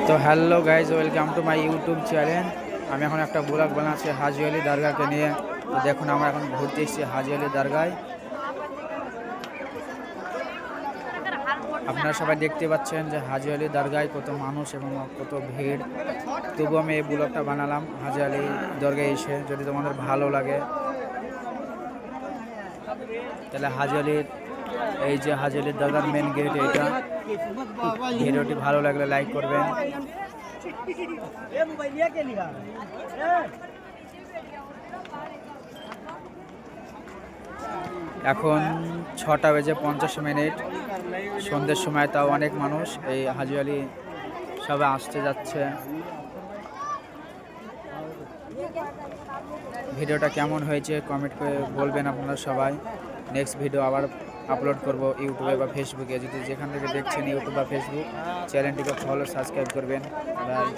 তো hello guys, welcome to my YouTube channel. আমি এখন একটা ব্লগ বানাচ্ছি হাজি আলি দরগাকে নিয়ে। তো দেখুন, আমরা এখন ঘুরতে এসেছি হাজি আলি দরগায়। আপনারা সবাই দেখতে পাচ্ছেন যে হাজি আলি দরগায় কত মানুষ এবং কত ভিড়। তবু আমি এই ব্লগটা বানালাম হাজি আলি দরগায় এসে। যদি তোমাদের ভালো লাগে তাহলে হাজি আলির এই যে হাজি আলির দরগার মেন গেট এইটা। ভিডিওটি ভালো লাগলে লাইক করবেন। এখন 6:50 সন্ধ্যের সময়, তাও অনেক মানুষ এই হাজি আলি সবাই আসতে যাচ্ছে। ভিডিওটা কেমন হয়েছে কমেন্ট করে বলবেন আপনারা সবাই। নেক্সট ভিডিও আবার আপলোড করব ইউটিউবে বা ফেসবুকে। যদি যেখান থেকে দেখছেন ইউটিউব বা ফেসবুক, চ্যানেলটিকে ফলো সাবস্ক্রাইব করবেন। বাই।